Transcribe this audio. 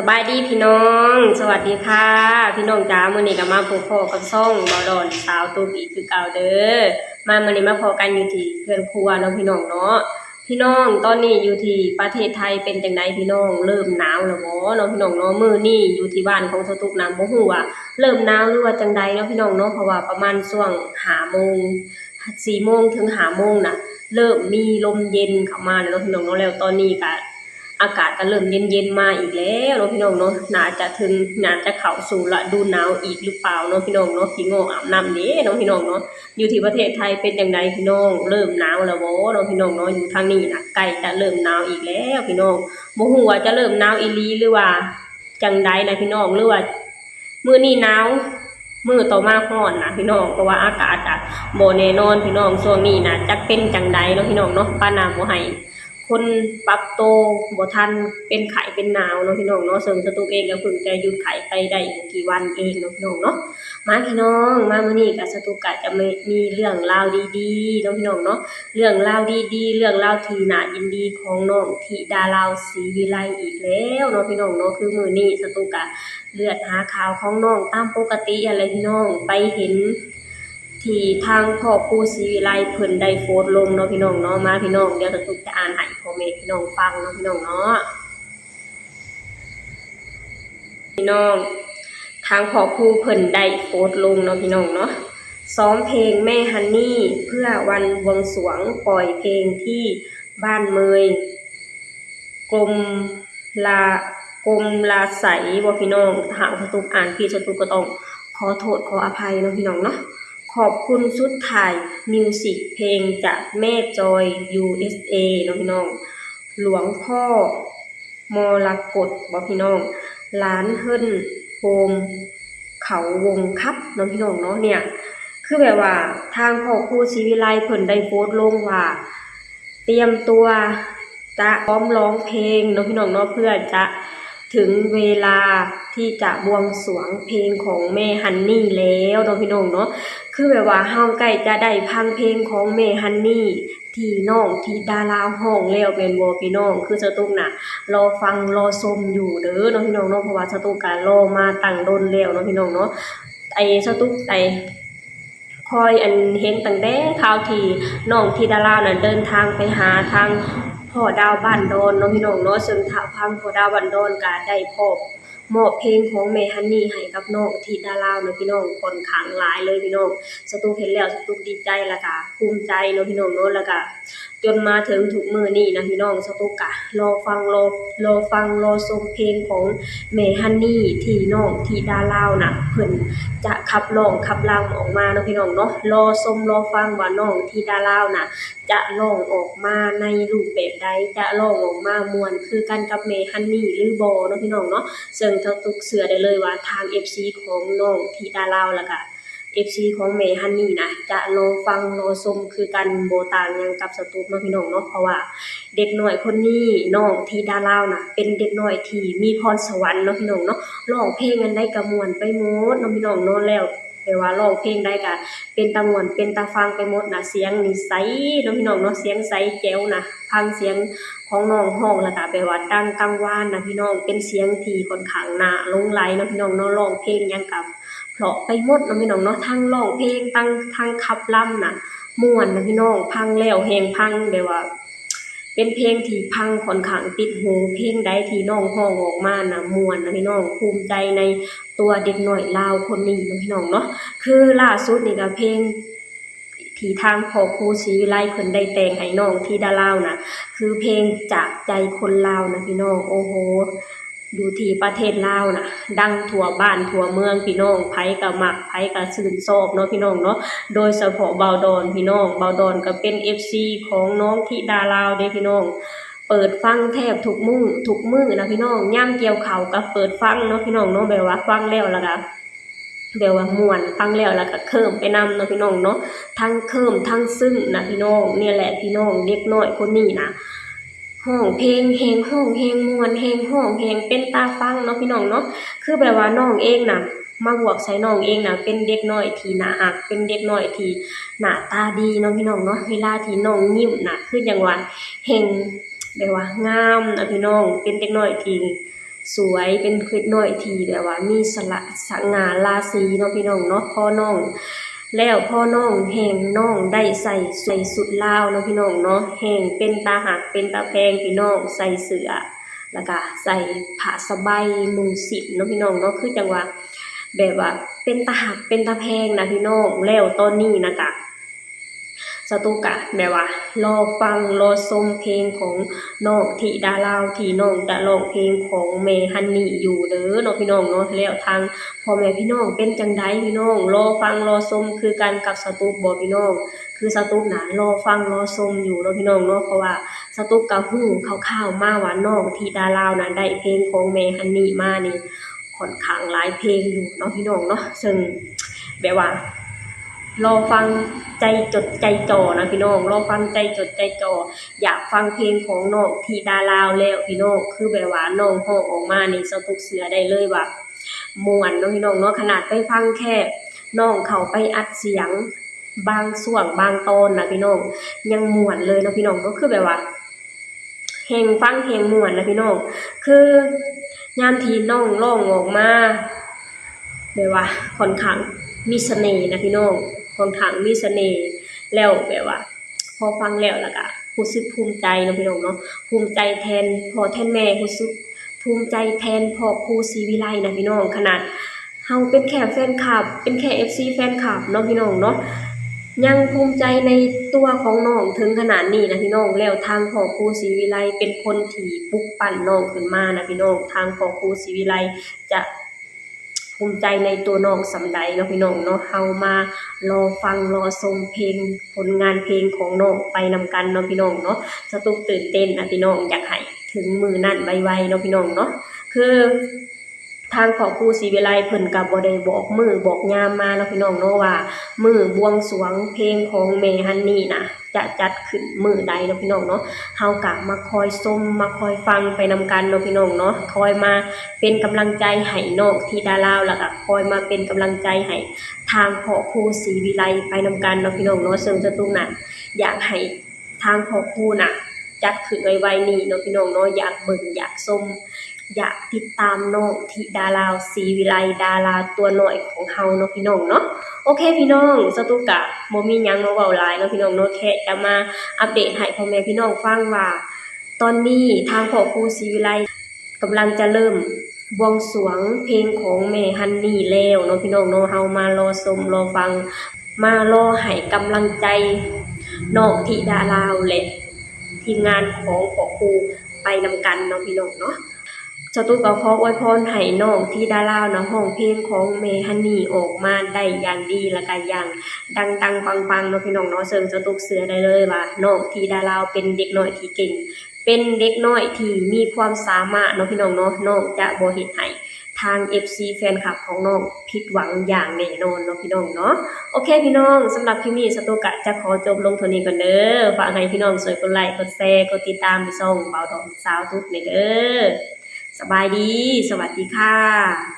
สบายดีพี่น้องสวัสดีค่ะพี่น้องจ้ามื้อนี้ก็มาพบพ่อกับซ่องบ่ดอนสาวตูบอีกคือเก่าเด้อมามื้อนี้มาพอกันอยู่ที่เรือนครัวเนาะพี่น้องเนาะพี่น้องตอนนี้อยู่ที่ประเทศไทยเป็นจังไดพี่น้องเริ่มหนาวแล้วบ่เนาะพี่น้องเนาะมื้อนี้อยู่ที่บ้านของสตุกน้ำบ่ฮู้ว่าเริ่มหนาวหรือว่าจังใดเนาะพี่น้องเนาะเพราะว่าประมาณช่วง5 โมง4 โมงถึง5 โมงน่ะเริ่มมีลมเย็นเข้ามาแล้วเนาะพี่น้องเนาะแล้วตอนนี้ก็อากาศก็เริ่มเย็นๆมาอีกแล้วเนาะพี่น้องเนาะน่าจะเข้าสู่ฤดูหนาวอีกหรือเปล่าเนาะพี่น้องเนาะพี่โง่อาบน้ำเด้เนาะพี่น้องเนาะอยู่ที่ประเทศไทยเป็นจังไดพี่น้องเริ่มหนาวแล้วบ่เนาะพี่น้องเนาะอยู่ทางนี้น่ะใกล้จะเริ่มหนาวอีกแล้วพี่น้องบ่ฮู้ว่าจะเริ่มหนาวอีหลีหรือว่าจังใดนะพี่น้องหรือว่ามื้อนี้หนาวมื้อต่อมาร้อนนะพี่น้องเพราะว่าอากาศก็บ่แน่นอนพี่น้องช่วงนี้น่ะจักเป็นจังใดเนาะพี่น้องเนาะปานน่ะบ่ให้คนปรับโตบ่ทันเป็นไข้เป็นหนาวเนาะพี่น้องเนาะซึ่งสตุกเองก็เพิ่งจะหยุดไข้ไปได้กี่วันเองเนาะพี่น้องเนาะมาพี่น้องมามื้อนี้ก็สตุกก็จะมีเรื่องราวดีๆเนาะพี่น้องเนาะเรื่องราวดีๆเรื่องราวที่น่ายินดีของน้องธิดาลาวศรีวิไลอีกแล้วเนาะพี่น้องเนาะคือมื้อนี้สตุกก็เลือดหาข่าวของน้องตามปกติอะไรพี่น้องไปเห็นที่ทางพ่อครูศรีวิไลเพิ่นได้โพสต์ลงเนาะพี่น้องเนาะมาพี่น้องเดี๋ยวสตุกจะอ่านให้พ่อแม่พี่น้องฟังเนาะพี่น้องเนาะพี่น้องทางพ่อครูเพิ่นได้โพสต์ลงเนาะพี่น้องเนาะซ้อมเพลงแม่ฮันนี่เพื่อวันบวงสรวงปล่อยเพลงที่บ้านเมยกรมลากรมลาใสบ่พี่น้องหากสตุกอ่านผิดสตุกก็ต้องขอโทษขออภัยเนาะพี่น้องเนาะขอบคุณชุดถ่ายมิวสิกเพลงจากแม่จอย USA เนาะพี่น้องหลวงพ่อมรกตบ่พี่น้องร้านเฮิรนโฮมเขาวงครับเนาะพี่น้องเนาะเนี่ยคือแบบว่าทางพ่อครูศรีวิไลเพิ่นได้โพสต์ลงว่าเตรียมตัวจะพร้อมร้องเพลงเนาะพี่น้องเนาะเพื่อจะถึงเวลาที่จะบวงสรวงเพลงของแม่ฮันนี่แล้วเนาะพี่น้องเนาะคือแบบว่าเฮาใกล้จะได้ฟังเพลงของแม่ฮันนี่ที่น้องธิดาลาวร้องแล้วแม่นบ่พี่น้องคือสตุกน่ะรอฟังรอชมอยู่เด้อเนาะพี่น้องเนาะเพราะว่าสตุกก็รอมาตั้งโดนแล้วเนาะพี่น้องเนาะสตุกคอยเห็นตั้งแต่ข่าวที่น้องธิดาลาวน่ะเดินทางไปหาทางพ่อดาวบ้านดอนเนาะพี่น้องเนาะซึ่งทางพ่อดาวบ้านดอนก็ได้มอบเพลงของแม่ฮันนี่ให้กับน้องธิดาลาวเนาะพี่น้องค่อนข้างหลายเลยพี่น้องสตุกเห็นแล้วสตุกดีใจแล้วก็ภูมิใจเนาะพี่น้องเนาะแล้วก็จนมาถึงทุกมื้อนี้นะพี่น้องสตุกก็รอฟังรอชมเพลงของแม่ฮันนี่ที่น้องธิดาลาวน่ะเพิ่นจะขับร้องขับรำออกมาเนาะพี่น้องเนาะรอชมรอฟังว่าน้องธิดาลาวน่ะจะร้องออกมาในรูปแบบใดจะร้องออกมาม่วนคือกันกับแม่ฮันนี่หรือบ่เนาะพี่น้องเนาะซึ่งสตุกเชื่อได้เลยว่าทาง FC ของน้องธิดาลาวแล้วก็ FC ของแม่ฮันนี่นะจะรอฟังรอชมคือกันบ่ต่างหยังกับสตุกเนาะพี่น้องเนาะเพราะว่าเด็กน้อยคนนี้น้องธิดาลาวน่ะเป็นเด็กน้อยที่มีพรสวรรค์เนาะพี่น้องเนาะร้องเพลงอันใดก็ม่วนไปหมดเนาะพี่น้องเนาะแล้วแต่ว่าร้องเพลงใดก็เป็นตาม่วนเป็นตาฟังไปหมดน่ะเสียงนี่ใสเนาะพี่น้องเนาะเสียงใสแจ๋วนะฟังเสียงของน้องร้องแล้วก็แบบว่าดังกังวานนะพี่น้องเป็นเสียงที่ค่อนข้างน่าหลงใหลเนาะพี่น้องเนาะร้องเพลงหยังก็เพราะไปหมดเนาะพี่น้องเนาะทั้งร้องเพลงทั้งขับรำน่ะม่วนนะพี่น้องพังแล้วแฮงพังแบบว่าเป็นเพลงที่พังค่อนข้างติดหูเพลงใดที่น้องร้องออกมาน่ะม่วนนะพี่น้องภูมิใจในตัวเด็กน้อยลาวคนนี้นะพี่น้องเนาะคือล่าสุดนี่ก็เพลงที่ทางพ่อครูศรีวิไลเพิ่นได้แต่งให้น้องธิดาลาวน่ะคือเพลงจากใจคนลาวนะพี่น้องโอ้โหอยู่ที่ประเทศลาวน่ะดังทั่วบ้านทั่วเมืองพี่น้องไผก็มักไผก็ชื่นชอบเนาะพี่น้องเนาะโดยเฉพาะบ่าวดอนพี่น้องบ่าวดอนก็เป็น FC ของน้องธิดาลาวเด้พี่น้องเปิดฟังแทบทุกมื้อนะพี่น้องยามเกี่ยวข้าวก็เปิดฟังเนาะพี่น้องเนาะแบบว่าฟังแล้วก็แบบว่าม่วนฟังแล้วก็เคลิ้มไปนำเนาะพี่น้องเนาะทั้งเคลิ้มทั้งซึ้งนะพี่น้องเนี่ยแหละพี่น้องเด็กน้อยคนนี้นะร้องเพลงแฮงร้องแฮงม่วนแฮงร้องแฮงเป็นตาฟังเนาะพี่น้องเนาะคือแบบว่าน้องเองน่ะมาบวกใส่น้องเองน่ะเป็นเด็กน้อยที่น่ารักเป็นเด็กน้อยที่หน้าตาดีเนาะพี่น้องเนาะเวลาที่น้องยิ้มน่ะคือจังว่าแฮงแบบว่างามนะพี่น้องเป็นเด็กน้อยที่ สวยเป็นคลิปน้อยที่แบบว่ามีสง่าราศีเนาะพี่น้องเนาะพ่อน้องแล้วพ่อน้องแห่งน้องได้ใส่สุดลาวเนาะพี่น้องเนาะแห่งเป็นตาหักเป็นตาแพงพี่น้องใส่เสื้อแล้วก็ใส่ผ้าสบายนุ่งสิ้นเนาะพี่น้องเนาะคือจังว่าแบบว่าเป็นตาหักเป็นตาแพงนะพี่น้องแล้วตอนนี้นะคะสตุกะแบบว่ารอฟังรอชมเพลงของน้องธิดาลาวที่น้องจะร้องเพลงของแม่ฮันนี่อยู่เด้อเนาะพี่น้องเนาะแล้วทางพ่อแม่พี่น้องเป็นจังไดพี่น้องรอฟังรอชมคือกันกับสตุกบ่พี่น้องคือสตุกน่ะรอฟังรอชมอยู่เนาะพี่น้องเนาะเพราะว่าสตุกก็ฮู้คร่าวๆมาว่าน้องธิดาลาวน่ะได้เพลงของแม่ฮันนี่มานี่ค่อนข้างหลายเพลงอยู่เนาะพี่น้องเนาะซึ่งแบบว่ารอฟังใจจดใจจ่อนะพี่น้องรอฟังใจจดใจจ่ออยากฟังเพลงของน้องธิดาลาวแล้วพี่น้องคือแบบว่าน้องร้องออกมานี่สะทุกเสือได้เลยว่าม่วนเนาะพี่น้องเนาะขนาดไปฟังแค่น้องเขาไปอัดเสียงบางส่วนบางตอนนะพี่น้องยังม่วนเลยเนาะพี่น้องก็คือแบบว่าเพลงฟังเพลงม่วนนะพี่น้องคือยามที่น้องร้องออกมาแบบว่าค่อนข้างมีเสน่ห์นะพี่น้องค่อนข้างมีเสน่ห์แล้วแบบว่าพอฟังแล้วก็รู้สึกภูมิใจเนาะพี่น้องเนาะภูมิใจแทนพ่อแทนแม่รู้สึกภูมิใจแทนพ่อครูศรีวิไลนะพี่น้องขนาดเฮาเป็นแค่แฟนคลับเป็นแค่ FC แฟนคลับเนาะพี่น้องเนาะยังภูมิใจในตัวของน้องถึงขนาดนี้นะพี่น้องแล้วทางพ่อครูศรีวิไลเป็นคนที่ปลุกปั้นน้องขึ้นมานะพี่น้องทางพ่อครูศรีวิไลจะภูมิใจในตัวน้องสำใดเนาะพี่น้องเนาะเฮามารอฟังรอชมเพลงผลงานเพลงของน้องไปนำกันเนาะพี่น้องเนาะสตุกตื่นเต้นนะพี่น้องอยากให้ถึงมือนั่นไวๆเนาะพี่น้องเนาะคือทางพ่อครูศรีวิไลเพิ่นก็บ่ได้บอกมื้อบอกยามมาเนาะพี่น้องเนาะว่ามื้อบวงสรวงเพลงของแม่ฮันนี่น่ะจะจัดขึ้นมื้อใดเนาะพี่น้องเนาะเฮาก็มาคอยชมมาคอยฟังไปนำกันเนาะพี่น้องเนาะคอยมาเป็นกำลังใจให้น้องธิดาลาวแล้วก็คอยมาเป็นกำลังใจให้ทางพ่อครูศรีวิไลไปนำกันเนาะพี่น้องเนาะซึ่งจะตุ้งน่ะอยากให้ทางพ่อครูน่ะจัดขึ้นไวๆนี้เนาะพี่น้องเนาะอยากเบิ่งอยากชมอยากติดตามน้องธิดาลาวศรีวิไลดาราตัวน้อยของเฮาเนาะพี่น้องเนาะโอเคพี่น้องสตุกะบ่มีหยังมาเว้าหลายเนาะพี่น้องเนาะแค่จะมาอัปเดตให้พ่อแม่พี่น้องฟังว่าตอนนี้ทางพ่อครูศรีวิไลกำลังจะเริ่มบวงสรวงเพลงของแม่ฮันนี่แล้วเนาะพี่น้องเนาะเฮามารอชมรอฟังมารอให้กำลังใจน้องธิดาลาวและทีมงานของพ่อครูไปนำกันเนาะพี่น้องเนาะสตุกก็ขออวยพรให้น้องธิดาลาวนะร้องเพลงของแม่ฮันนี่ออกมาได้อย่างดีและก็อย่างดังๆปังๆเนาะพี่น้องเนาะซึ่งสตุกเชื่อได้เลยว่าน้องธิดาลาวเป็นเด็กน้อยที่เก่งเป็นเด็กน้อยที่มีความสามารถเนาะพี่น้องเนาะน้องจะบ่เฮ็ดให้ทาง FC แฟนคลับของน้องผิดหวังอย่างแน่นอนเนาะพี่น้องเนาะโอเคพี่น้องสำหรับคลิปนี้สตุกจะขอจบลงเท่านี้ก่อนเด้อฝากให้พี่น้องช่วยกดไลค์กดแชร์กดติดตามช่องเบาดอกสาวทุกข์เด้อสบายดีสวัสดีค่ะ